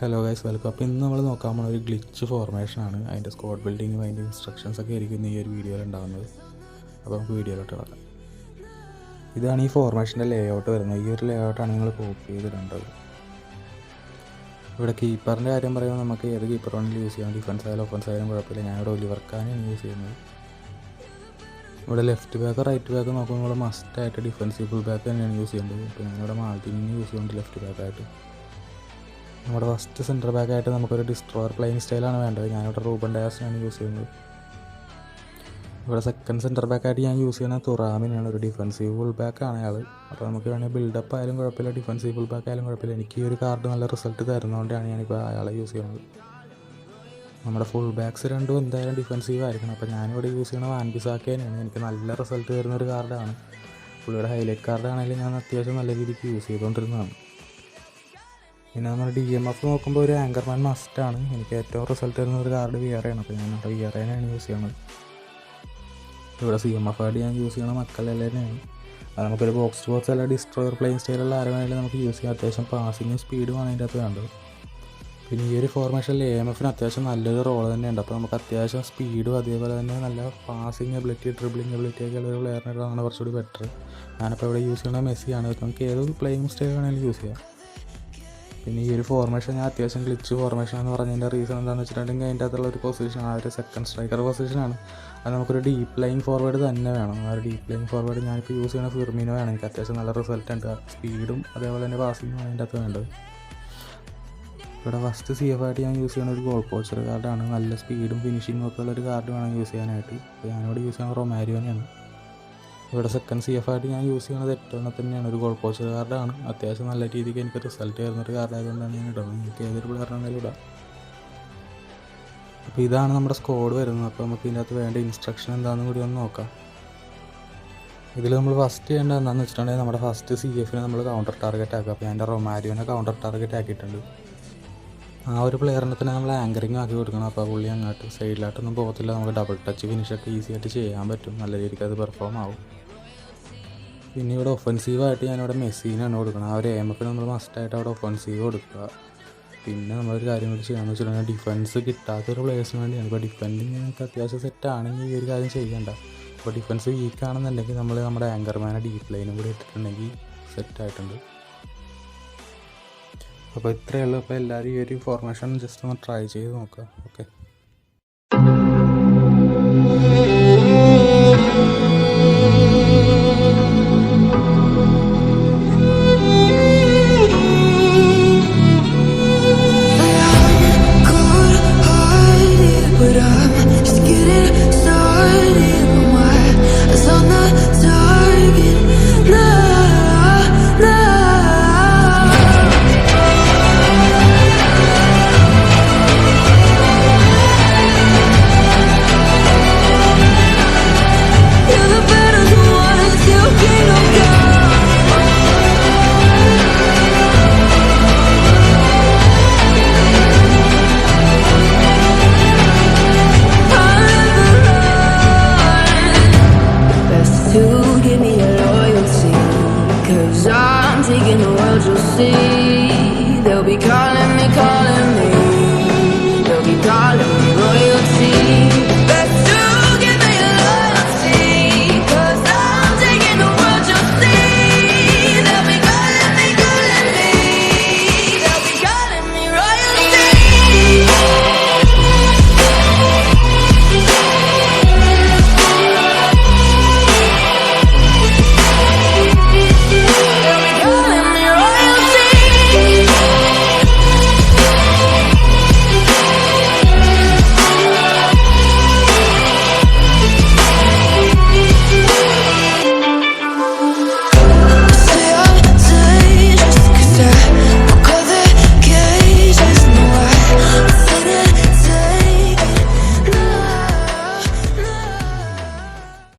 Hello guys, welcome. അപ്പോൾ ഇന്ന് നമ്മൾ നോക്കാൻ പോകുന്ന ഒരു ഗ്ലിച്ച് ഫോർമേഷനാണ്. അതിൻ്റെ സ്ക്വാഡ് ബിൽഡിങ്ങും അതിൻ്റെ ഇൻസ്ട്രക്ഷൻസ് ഒക്കെ ആയിരിക്കും ഈ ഒരു വീഡിയോയിൽ ഉണ്ടാകുന്നത്. അപ്പോൾ നമുക്ക് വീഡിയോയിലോട്ട് കിടക്കാം. ഇതാണ് ഈ ഫോർമേഷൻ്റെ ലേ ഔട്ട് വരുന്നത്. ഈ ഒരു ലേ ഔട്ടാണ് നിങ്ങൾ കോപ്പി ചെയ്തിടേണ്ടത്. ഇവിടെ കീപ്പറിൻ്റെ കാര്യം പറയുമ്പോൾ നമുക്ക് ഏത് കീപ്പർ വേണമെങ്കിലും യൂസ് ചെയ്യാം. ഡിഫൻസ് ആയാലും ഒഫൻസ് ആയാലും കുഴപ്പമില്ല. ഞാനിവിടെ ഒലിവർ കാനാണ് യൂസ് ചെയ്യുന്നത്. ഇവിടെ ലെഫ്റ്റ് ബാക്ക് റൈറ്റ് ബാക്ക് നോക്കുമ്പോൾ ഇവിടെ മസ്റ്റായിട്ട് ഡിഫൻസീവ് ഫുൾ ബാക്ക് തന്നെയാണ് യൂസ് ചെയ്യേണ്ടത്. ഇപ്പോൾ ഞാനിവിടെ മാൾട്ടിനിങ് യൂസ് ചെയ്യുന്നുണ്ട് ലെഫ്റ്റ് ബാക്കായിട്ട്. നമ്മുടെ ഫസ്റ്റ് സെൻറ്റർ ബാക്കായിട്ട് നമുക്കൊരു ഡിസ്ട്രോയർ പ്ലേയിങ് സ്റ്റൈലാണ് വേണ്ടത്. ഞാനിവിടെ റൂബൻ ഡയാസിനാണ് യൂസ് ചെയ്യുന്നത്. ഇവിടെ സെക്കൻഡ് സെൻറ്റർ ബാക്കായിട്ട് ഞാൻ യൂസ് ചെയ്യുന്നത് തുറാമിനാണ്. ഒരു ഡിഫൻസീവ് ഫുൾ ബാക്കാണ് അയാൾ. അപ്പോൾ നമുക്ക് വേണമെങ്കിൽ ബിൽഡപ്പ് ആയാലും കുഴപ്പമില്ല, ഡിഫൻസീവ് ഫുൾ ബാക്ക് ആയാലും കുഴപ്പമില്ല. എനിക്ക് ഈ ഒരു കാർഡ് നല്ല റിസൾട്ട് തരുന്നതുകൊണ്ടാണ് ഞാനിപ്പോൾ അയാളെ യൂസ് ചെയ്യുന്നത്. നമ്മുടെ ഫുൾ ബാക്ക്സ് രണ്ടും എന്തായാലും ഡിഫൻസീവ് ആയിരിക്കണം. അപ്പോൾ ഞാനിവിടെ യൂസ് ചെയ്യുന്നത് വാൻബിസാക്ക തന്നെയാണ്. എനിക്ക് നല്ല റിസൾട്ട് തരുന്നൊരു കാർഡാണ്. പുള്ളിയുടെ ഹൈലൈറ്റ് കാർഡാണെങ്കിലും ഞാൻ അത്യാവശ്യം നല്ല രീതിക്ക് യൂസ് ചെയ്തുകൊണ്ടിരുന്നതാണ്. പിന്നെ നമ്മൾ DMF നോക്കുമ്പോൾ ഒരു ആങ്കർമാൻ മസ്റ്റാണ്. എനിക്ക് ഏറ്റവും റിസൾട്ട് തരുന്ന ഒരു കാർഡ് വിയറയാണ്. അപ്പോൾ ഞാൻ അവിടെ വിയറേനാണ് യൂസ് ചെയ്യുന്നത്. ഇവിടെ CMF ആയിട്ട് ഞാൻ യൂസ് ചെയ്യണ മക്കളെല്ലാവരെയാണ്. അത് നമുക്കൊരു ബോക്സ് ടു ബോക്സ് അല്ല ഡിസ്ട്രോയർ പ്ലേയിങ് സ്റ്റൈലുള്ള ആരും വേണമെങ്കിലും നമുക്ക് യൂസ് ചെയ്യാം. അത്യാവശ്യം പാസിങ്ങും സ്പീഡുമാണ് അതിൻ്റെ അകത്ത് വേണ്ടത്. പിന്നെ ഈ ഒരു ഫോർമേഷനിൽ AMFന് അത്യാവശ്യം നല്ലൊരു റോൾ തന്നെയുണ്ട്. അപ്പോൾ നമുക്ക് അത്യാവശ്യം സ്പീഡും അതേപോലെ തന്നെ നല്ല പാസിങ് എബിലിറ്റി, ഡ്രിബിളിങ് എബിലിറ്റി ഒക്കെ ഉള്ള ഒരു പ്ലെയറിനായിട്ടാണ് കുറച്ചുകൂടി ബെറ്റർ. ഞാനിപ്പോൾ ഇവിടെ യൂസ് ചെയ്യുന്നത് മെസ്സിയാണ്. നമുക്ക് ഏത് പ്ലേയിങ് സ്റ്റൈൽ വേണമെങ്കിലും യൂസ് ചെയ്യാം. പിന്നെ ഈ ഒരു ഫോർമേഷൻ ഞാൻ അത്യാവശ്യം ഗ്ലിച്ച് ഫോർമേഷൻ എന്ന് പറഞ്ഞതിൻ്റെ റീസൺ എന്താണെന്ന് വെച്ചിട്ടുണ്ടെങ്കിൽ അതിൻ്റെ അകത്തുള്ള ഒരു പൊസിഷനാണ്, ആ ഒരു സെക്കൻഡ് സ്ട്രൈക്കർ പൊസിഷനാണ്. അത് നമുക്കൊരു ഡീപ്പ് ലൈങ് ഫോർവേഡ് തന്നെ വേണം. ആ ഒരു ഡീപ്പ് ലൈങ് ഫോർവേഡ് ഞാനിപ്പോൾ യൂസ് ചെയ്യുന്ന ഫിർമിനോ ആണ്. എനിക്ക് അത്യാവശ്യം നല്ല റിസൾട്ട് ഉണ്ട്. സ്പീഡും അതേപോലെ തന്നെ പാസിങ്ങും അതിൻ്റെ അകത്ത് വേണ്ടത്. ഇവിടെ ഫസ്റ്റ് CF ആയിട്ട് ഞാൻ യൂസ് ചെയ്യുന്ന ഒരു ഗോൾ പോച്ചർ കാർഡാണ്. നല്ല സ്പീഡും ഫിനിഷിങ്ങും ഒക്കെ ഉള്ളൊരു കാർഡ് വേണം യൂസ് ചെയ്യാനായിട്ട്. അപ്പോൾ ഞാനിവിടെ യൂസ് ചെയ്യുന്നത് റൊമാരിയോനെയാണ്. ഇവിടെ സെക്കൻഡ് CF ആയിട്ട് ഞാൻ യൂസ് ചെയ്യുന്നത് ഏറ്റവും തന്നെയാണ്, ഒരു ഗോൾ പോച്ചർ കാർഡാണ്. അത്യാവശ്യം നല്ല രീതിക്ക് എനിക്ക് റിസൾട്ട് തരുന്നൊരു കാർഡായതുകൊണ്ടാണ് ഞാൻ ഇടുന്നത്. എനിക്ക് ഏതൊരു പ്ലെയറിനാണെങ്കിലും ഇടാം. അപ്പോൾ ഇതാണ് നമ്മുടെ സ്ക്വാഡ് വരുന്നത്. അപ്പോൾ നമുക്ക് ഇതിനകത്ത് വേണ്ട ഇൻസ്ട്രക്ഷൻ എന്താണെന്ന് കൂടി ഒന്ന് നോക്കാം. ഇതിൽ നമ്മൾ ഫസ്റ്റ് ചെയ്യേണ്ടത് എന്താണെന്ന് വെച്ചിട്ടുണ്ടെങ്കിൽ നമ്മുടെ ഫസ്റ്റ് CFനെ നമ്മൾ കൗണ്ടർ ടാർഗറ്റ് ആക്കുക. അപ്പോൾ ഞാൻ എൻ്റെ റൊമാരിയോനെ കൗണ്ടർ ടാർഗറ്റ് ആക്കിയിട്ടുണ്ട്. ആ ഒരു പ്ലെയറിനെ തന്നെ നമ്മൾ ആങ്കറിങ് ആക്കി കൊടുക്കണം. അപ്പോൾ പുള്ളി അങ്ങോട്ട് സൈഡിലായിട്ടൊന്നും പോകത്തില്ല. നമുക്ക് ഡബിൾ ടച്ച് ഫിനിഷൊക്കെ ഈസി ആയിട്ട് ചെയ്യാൻ പറ്റും. നല്ല രീതിക്ക് അത് പെർഫോം ആവും. പിന്നെ ഇവിടെ ഒഫൻസീവായിട്ട് ഞാനിവിടെ മെസ്സിനാണ് കൊടുക്കണം. ആ ഒരു AMFന് നമ്മൾ മസ്റ്റായിട്ട് അവിടെ ഒഫൻസീവ് കൊടുക്കുക. പിന്നെ നമ്മളൊരു കാര്യം കൂടി ചെയ്യാമെന്ന് വെച്ചിട്ടുണ്ടെങ്കിൽ ഡിഫൻസ് കിട്ടാത്തൊരു പ്ലേയേഴ്സിന് വേണ്ടിയാണ്. ഇപ്പോൾ ഡിഫൻഡിങ് നമുക്ക് അത്യാവശ്യം സെറ്റാണെങ്കിൽ ഈ ഒരു കാര്യം ചെയ്യേണ്ട. അപ്പോൾ ഡിഫൻസ് വീക്കാണെന്നുണ്ടെങ്കിൽ നമ്മൾ നമ്മുടെ ആങ്കർമാനെ ഡീപ്പ് ലൈനും കൂടി ഇട്ടിട്ടുണ്ടെങ്കിൽ സെറ്റായിട്ടുണ്ട്. അപ്പോൾ ഇത്രയേ ഉള്ളൂ. അപ്പോൾ എല്ലാവരും ഈ ഒരു ഫോർമേഷൻ ജസ്റ്റ് ഒന്ന് ട്രൈ ചെയ്ത് നോക്കുക. ഓക്കെ.